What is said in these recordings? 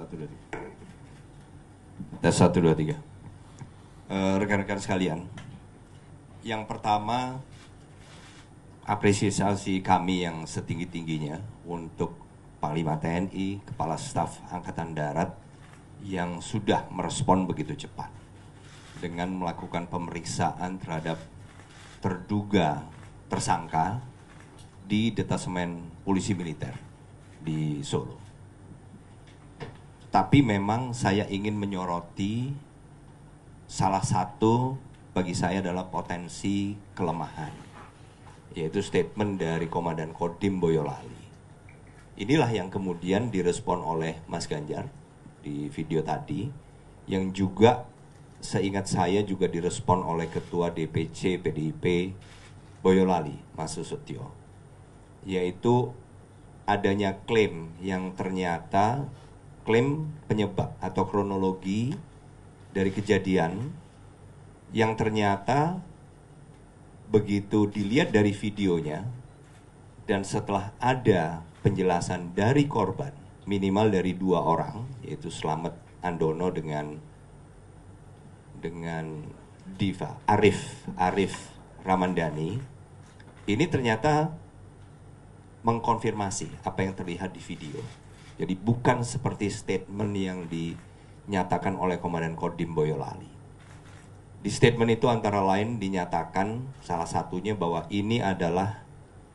Satu, dua, tiga. Tes 1, 2, 3. Rekan-rekan sekalian, yang pertama, apresiasi kami yang setinggi-tingginya untuk Panglima TNI, Kepala Staf Angkatan Darat yang sudah merespon begitu cepat dengan melakukan pemeriksaan terhadap terduga tersangka di Detasemen Polisi Militer di Solo. Tapi memang saya ingin menyoroti salah satu bagi saya adalah potensi kelemahan, yaitu statement dari Komandan Kodim Boyolali. Inilah yang kemudian direspon oleh Mas Ganjar di video tadi, yang juga seingat saya juga direspon oleh Ketua DPC PDIP Boyolali, Mas Susutyo, yaitu adanya klaim yang ternyata klaim penyebab atau kronologi dari kejadian yang ternyata begitu dilihat dari videonya dan setelah ada penjelasan dari korban minimal dari 2 orang, yaitu Slamet Andono dengan Diva Arif Ramandani, ini ternyata mengkonfirmasi apa yang terlihat di video. Jadi bukan seperti statement yang dinyatakan oleh Komandan Kodim Boyolali. Di statement itu antara lain dinyatakan salah satunya bahwa ini adalah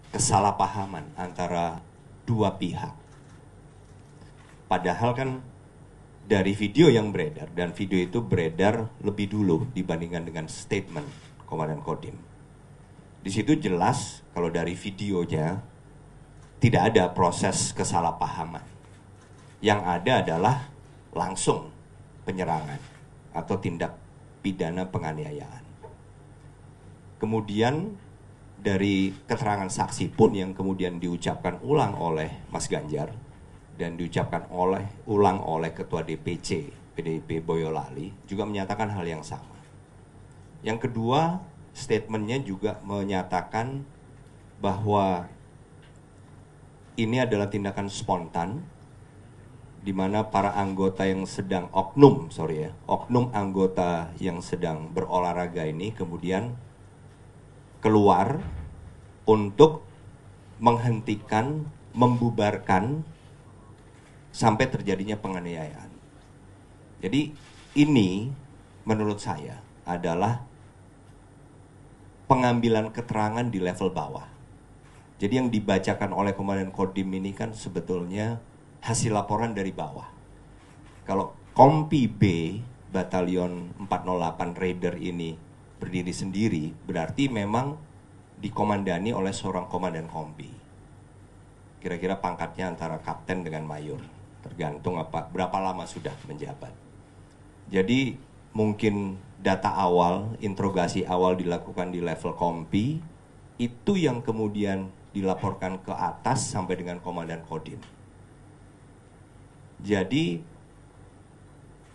kesalahpahaman antara 2 pihak. Padahal kan dari video yang beredar, dan video itu beredar lebih dulu dibandingkan dengan statement Komandan Kodim. Di situ jelas kalau dari videonya tidak ada proses kesalahpahaman. Yang ada adalah langsung penyerangan atau tindak pidana penganiayaan. Kemudian dari keterangan saksi pun yang kemudian diucapkan ulang oleh Mas Ganjar dan diucapkan ulang oleh Ketua DPC PDIP Boyolali juga menyatakan hal yang sama. Yang kedua, statementnya juga menyatakan bahwa ini adalah tindakan spontan di mana para anggota yang sedang oknum anggota yang sedang berolahraga ini kemudian keluar untuk menghentikan, membubarkan sampai terjadinya penganiayaan. Jadi ini menurut saya adalah pengambilan keterangan di level bawah. Jadi yang dibacakan oleh Komandan Kodim ini kan sebetulnya hasil laporan dari bawah. Kalau Kompi B, Batalion 408 Raider ini berdiri sendiri, berarti memang dikomandani oleh seorang komandan Kompi. Kira-kira pangkatnya antara kapten dengan mayor, tergantung berapa lama sudah menjabat. Jadi mungkin data awal, interogasi awal dilakukan di level Kompi, itu yang kemudian dilaporkan ke atas sampai dengan Komandan Kodim. Jadi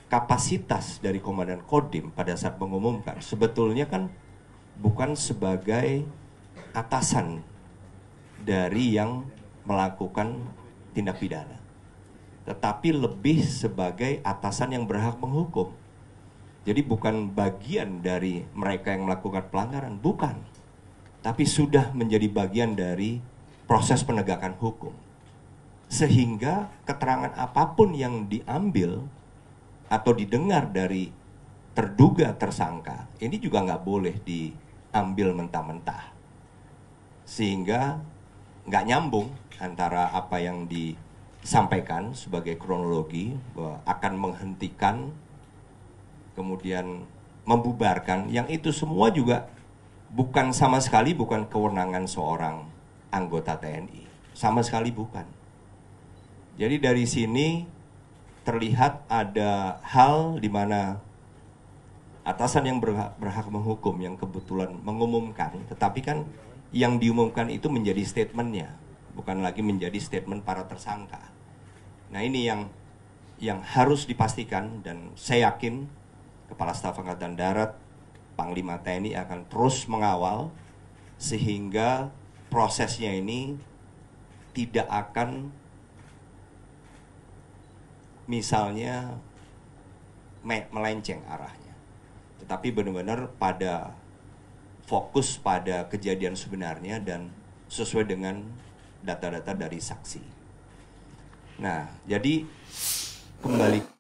kapasitas dari Komandan Kodim pada saat mengumumkan sebetulnya kan bukan sebagai atasan dari yang melakukan tindak pidana, tetapi lebih sebagai atasan yang berhak menghukum. Jadi bukan bagian dari mereka yang melakukan pelanggaran, bukan, tapi sudah menjadi bagian dari proses penegakan hukum. Sehingga keterangan apapun yang diambil atau didengar dari terduga tersangka ini juga nggak boleh diambil mentah-mentah, sehingga nggak nyambung antara apa yang disampaikan sebagai kronologi bahwa akan menghentikan kemudian membubarkan, yang itu semua juga bukan sama sekali bukan kewenangan seorang anggota TNI, sama sekali bukan. Jadi dari sini terlihat ada hal di mana atasan yang berhak menghukum yang kebetulan mengumumkan, tetapi kan yang diumumkan itu menjadi statementnya, bukan lagi menjadi statement para tersangka. Nah ini yang harus dipastikan, dan saya yakin Kepala Staf Angkatan Darat, Panglima TNI akan terus mengawal sehingga prosesnya ini tidak akan misalnya melenceng arahnya, tetapi benar-benar pada fokus pada kejadian sebenarnya dan sesuai dengan data-data dari saksi. Nah, jadi kembali